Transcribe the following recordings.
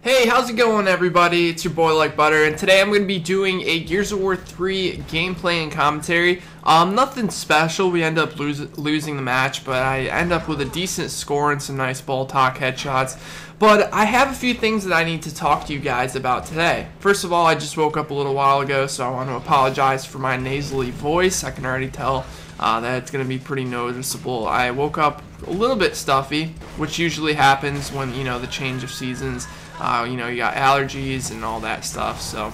Hey, how's it going, everybody? It's your boy Like Butter, and today I'm going to be doing a Gears of War 3 gameplay and commentary. Nothing special. We end up losing the match, but I end up with a decent score and some nice ball talk headshots. But I have a few things that I need to talk to you guys about today. First of all, I just woke up a little while ago, so I want to apologize for my nasally voice. I can already tell that it's going to be pretty noticeable. I woke up a little bit stuffy, which usually happens when, the change of seasons. You got allergies and all that stuff, so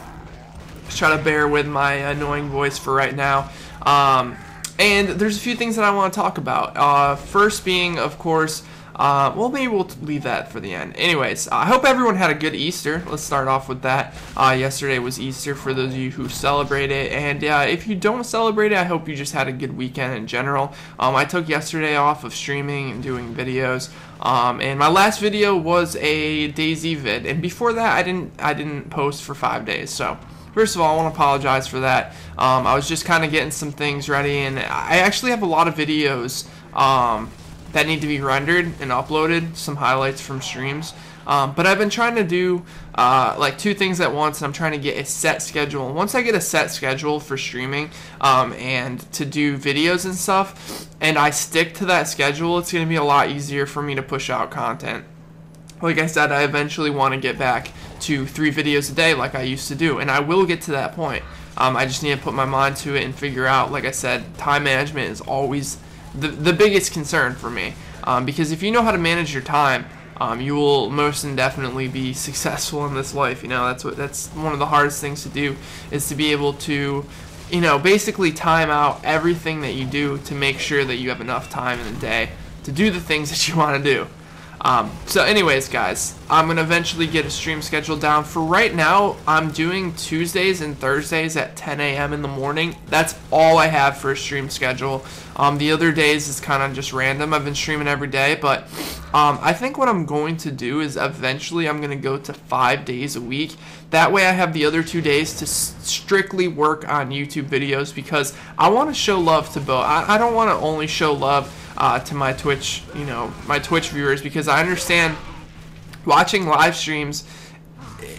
just try to bear with my annoying voice for right now. And there's a few things that I want to talk about. First being, of course, well, maybe we'll leave that for the end. Anyways, I hope everyone had a good Easter. Let's start off with that. Yesterday was Easter for those of you who celebrate it, and if you don't celebrate it, I hope you just had a good weekend in general. I took yesterday off of streaming and doing videos, and my last video was a DayZ vid, and before that, I didn't post for 5 days. So first of all, I want to apologize for that. I was just kind of getting some things ready, and I actually have a lot of videos that need to be rendered and uploaded, some highlights from streams. But I've been trying to do like two things at once, and I'm trying to get a set schedule. And once I get a set schedule for streaming and to do videos and stuff, and I stick to that schedule, it's going to be a lot easier for me to push out content. Like I said, I eventually want to get back to 3 videos a day like I used to do, and I will get to that point. I just need to put my mind to it and figure out, like I said, time management is always the biggest concern for me, because if you know how to manage your time, you will most definitely be successful in this life. That's one of the hardest things to do, is to be able to, basically time out everything that you do to make sure that you have enough time in the day to do the things that you want to do. So anyways, guys, I'm going to eventually get a stream schedule down. For right now, I'm doing Tuesdays and Thursdays at 10 a.m. in the morning. That's all I have for a stream schedule. The other days is kind of just random. I've been streaming every day, but I think what I'm going to do is eventually I'm going to go to 5 days a week. That way I have the other 2 days to strictly work on YouTube videos, because I want to show love to both. I don't want to only show love to my Twitch, my Twitch viewers, because I understand watching live streams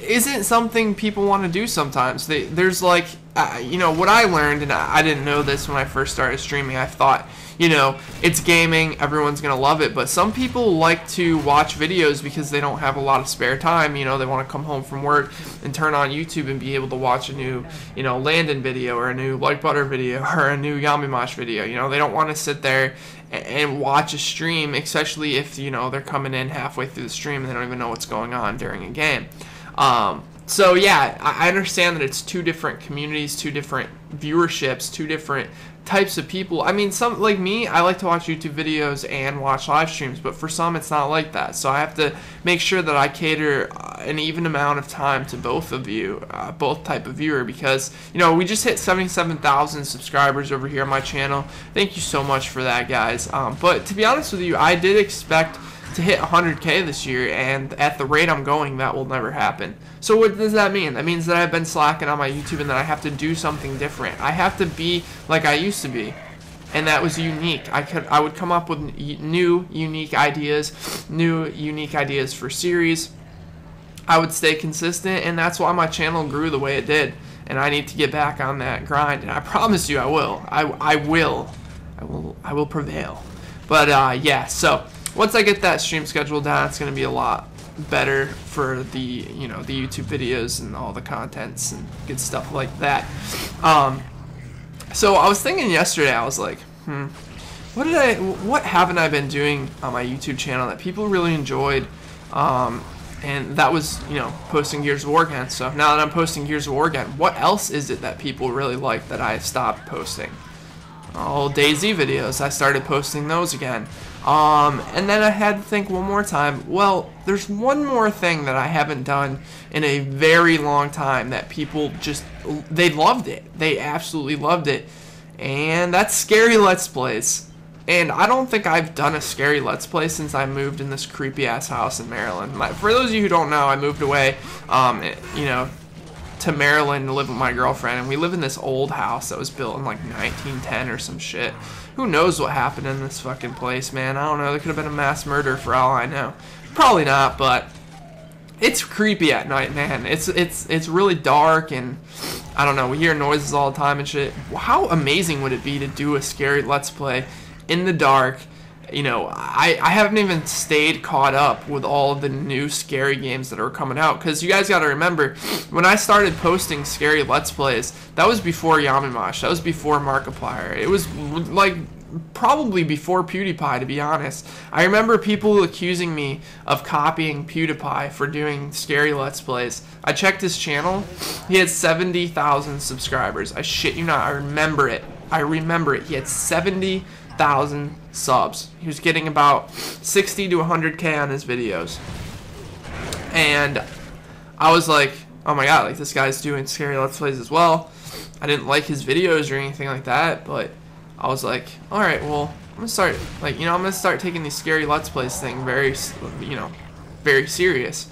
isn't something people want to do sometimes. There's like, what I learned, and I didn't know this when I first started streaming. I thought, it's gaming, everyone's going to love it, but some people like to watch videos because they don't have a lot of spare time. They want to come home from work and turn on YouTube and be able to watch a new, Landon video, or a new Like Butter video, or a new Yamimash video. They don't want to sit there and watch a stream, especially if, they're coming in halfway through the stream and they don't even know what's going on during a game. So yeah, I understand that it's 2 different communities, 2 different viewerships, 2 different types of people. I mean, some, like me, I like to watch YouTube videos and watch live streams, but for some it's not like that. So I have to make sure that I cater an even amount of time to both of you, both type of viewer, because, we just hit 77,000 subscribers over here on my channel. Thank you so much for that, guys. But to be honest with you, I did expect to hit 100K this year, and at the rate I'm going, that will never happen. So what does that mean? That means that I've been slacking on my YouTube, and that I have to do something different. I have to be like I used to be, and that was unique. I would come up with new unique ideas for series. I would stay consistent, and that's why my channel grew the way it did. And I need to get back on that grind, and I promise you I will. I will prevail. But yeah, so once I get that stream schedule down, it's going to be a lot better for the, the YouTube videos and all the contents and good stuff like that. So I was thinking yesterday, I was like, what haven't I been doing on my YouTube channel that people really enjoyed? And that was, posting Gears of War again. So now that I'm posting Gears of War again, what else is it that people really like that I stopped posting? Oh, DayZ videos. I started posting those again. And then I had to think one more time, well, there's one more thing that I haven't done in a very long time that people they loved it. They absolutely loved it. And that's scary Let's Plays. And I don't think I've done a scary Let's Play since I moved in this creepy ass house in Maryland. For those of you who don't know, I moved away, to Maryland to live with my girlfriend, and we live in this old house that was built in like 1910 or some shit. Who knows what happened in this fucking place, man? I don't know. There could have been a mass murder for all I know. Probably not, but It's creepy at night, man. It's really dark, and I don't know, we hear noises all the time and shit. How amazing would it be to do a scary Let's Play in the dark? You know, I haven't even stayed caught up with all of the new scary games that are coming out, because you guys got to remember, when I started posting scary Let's Plays, that was before Yamimash, that was before Markiplier. It was like probably before PewDiePie, to be honest. I remember people accusing me of copying PewDiePie for doing scary Let's Plays. I checked his channel. He had 70,000 subscribers. I shit you not. I remember it. He had 70,000 subs. He was getting about 60 to 100K on his videos. And I was like, oh my god, like, this guy's doing scary Let's Plays as well. I didn't like his videos or anything like that, but I was like, all right, well, I'm gonna start, like, you know, I'm gonna start taking these scary Let's Plays thing very, you know, very serious.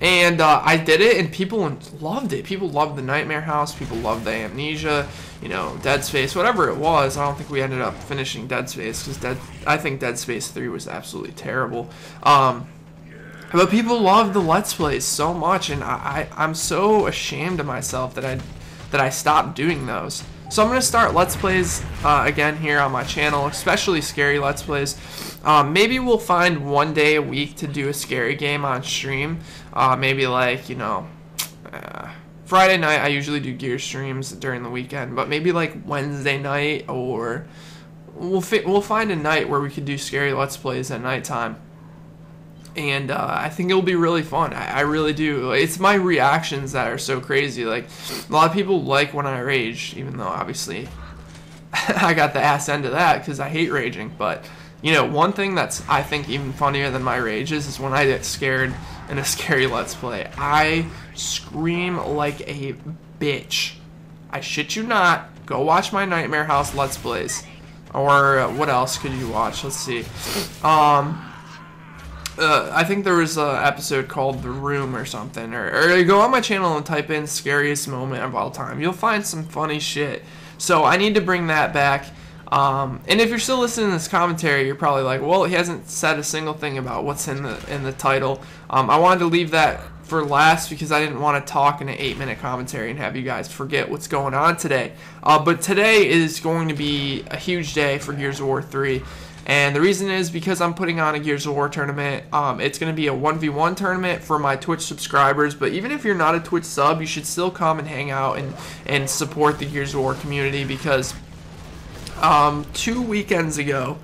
And I did it, and people loved it. People loved the Nightmare House. People loved the Amnesia, you know, Dead Space, whatever it was. I don't think we ended up finishing Dead Space, because I think Dead Space 3 was absolutely terrible. But people loved the Let's Plays so much, and I'm so ashamed of myself that I stopped doing those. So I'm going to start Let's Plays again here on my channel, especially scary Let's Plays. Maybe we'll find one day a week to do a scary game on stream. Maybe like, you know, Friday night I usually do gear streams during the weekend, but maybe like Wednesday night, or we'll find a night where we could do scary Let's Plays at nighttime. And I think it'll be really fun. I really do. It's my reactions that are so crazy. Like, a lot of people like when I rage, even though obviously I got the ass end of that because I hate raging. But, you know, one thing that's, I think, even funnier than my rages is when I get scared in a scary Let's Play. I scream like a bitch. I shit you not. Go watch my Nightmare House Let's Plays. Or what else could you watch? Let's see. I think there was an episode called The Room or something, or go on my channel and type in scariest moment of all time. You'll find some funny shit. So I need to bring that back. And if you're still listening to this commentary, you're probably like, well, he hasn't said a single thing about what's in the title. I wanted to leave that for last because I didn't want to talk in an 8-minute commentary and have you guys forget what's going on today. But today is going to be a huge day for Gears of War 3. And the reason is because I'm putting on a Gears of War tournament. It's going to be a 1v1 tournament for my Twitch subscribers. But even if you're not a Twitch sub, you should still come and hang out and support the Gears of War community. Because 2 weekends ago,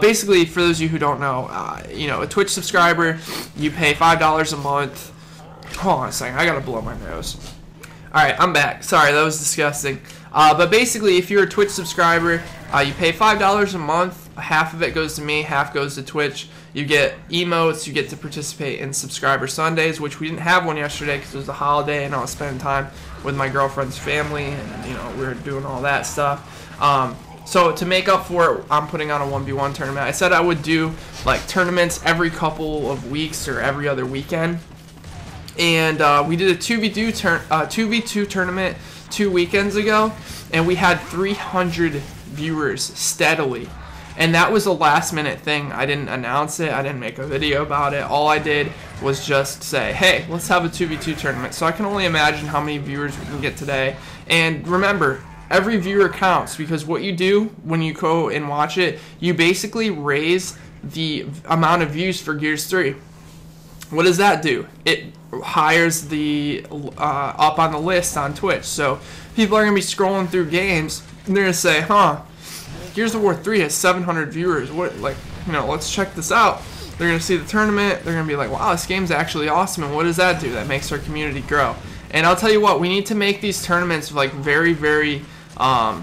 basically, for those of you who don't know, you know, a Twitch subscriber, you pay $5 a month. Hold on a second, I got to blow my nose. Alright, I'm back. Sorry, that was disgusting. But basically, if you're a Twitch subscriber, you pay $5 a month. Half of it goes to me, half goes to Twitch. You get emotes, you get to participate in Subscriber Sundays, which we didn't have one yesterday because it was a holiday and I was spending time with my girlfriend's family, and, you know, we were doing all that stuff. So to make up for it, I'm putting on a 1v1 tournament. I said I would do like tournaments every couple of weeks or every other weekend. And we did a 2v2 tournament 2 weekends ago, and we had 300 viewers steadily. And that was a last minute thing. I didn't announce it. I didn't make a video about it. All I did was just say, hey, let's have a 2v2 tournament. So I can only imagine how many viewers we can get today. And remember, every viewer counts, because what you do when you go and watch it, you basically raise the amount of views for Gears 3. What does that do? It hires the up on the list on Twitch. So people are going to be scrolling through games, and they're going to say, huh, Gears of War 3 has 700 viewers. What, like, you know, let's check this out. They're going to see the tournament. They're going to be like, wow, this game's actually awesome. And what does that do? That makes our community grow. And I'll tell you what, we need to make these tournaments like very, very, I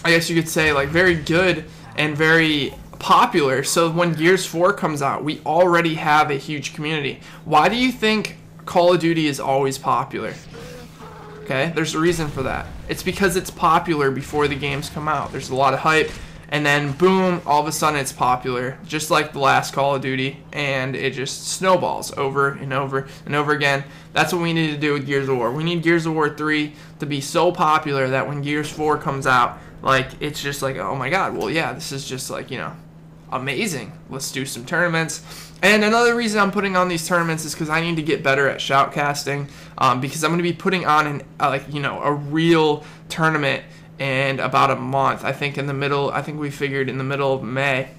guess you could say, like, very good and very popular. So when Gears 4 comes out, we already have a huge community. Why do you think Call of Duty is always popular? Okay, there's a reason for that. It's because it's popular before the games come out. There's a lot of hype, and then boom, all of a sudden it's popular, just like the last Call of Duty, and it just snowballs over and over and over again. That's what we need to do with Gears of War. We need Gears of War 3 to be so popular that when Gears 4 comes out, like, it's just like, oh my god, well, yeah, this is just like, you know, amazing. Let's do some tournaments. And another reason I'm putting on these tournaments is because I need to get better at shoutcasting, because I'm going to be putting on a real tournament in about a month. I think we figured in the middle of May.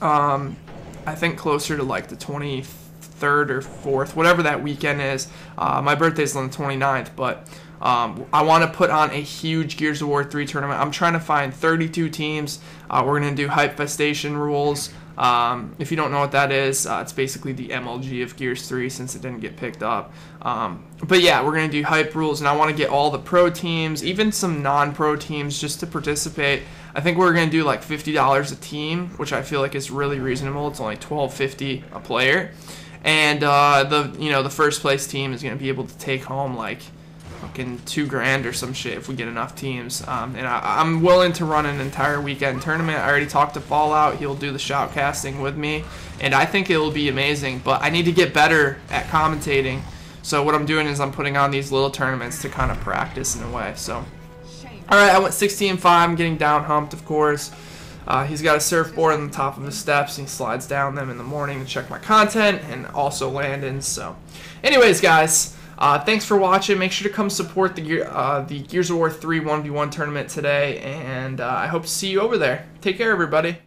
I think closer to like the 23rd or 4th, whatever that weekend is. My birthday's on the 29th, but I want to put on a huge Gears of War 3 tournament. I'm trying to find 32 teams. We're going to do Hype Festation rules. If you don't know what that is, it's basically the MLG of Gears 3 since it didn't get picked up. But yeah, we're going to do hype rules, and I want to get all the pro teams, even some non-pro teams, just to participate. I think we're going to do like $50 a team, which I feel like is really reasonable. It's only $12.50 a player. And the first place team is going to be able to take home like fucking $2,000 or some shit if we get enough teams. And I'm willing to run an entire weekend tournament. I already talked to Fallout. He'll do the shoutcasting with me, and I think it'll be amazing. But I need to get better at commentating. So what I'm doing is I'm putting on these little tournaments to kind of practice in a way. So, all right, I went 16-5. I'm getting down humped, of course. He's got a surfboard on the top of his steps, and he slides down them in the morning to check my content and also Landon's. So, anyways, guys. Thanks for watching. Make sure to come support the Gears of War 3 1v1 tournament today, and I hope to see you over there. Take care, everybody.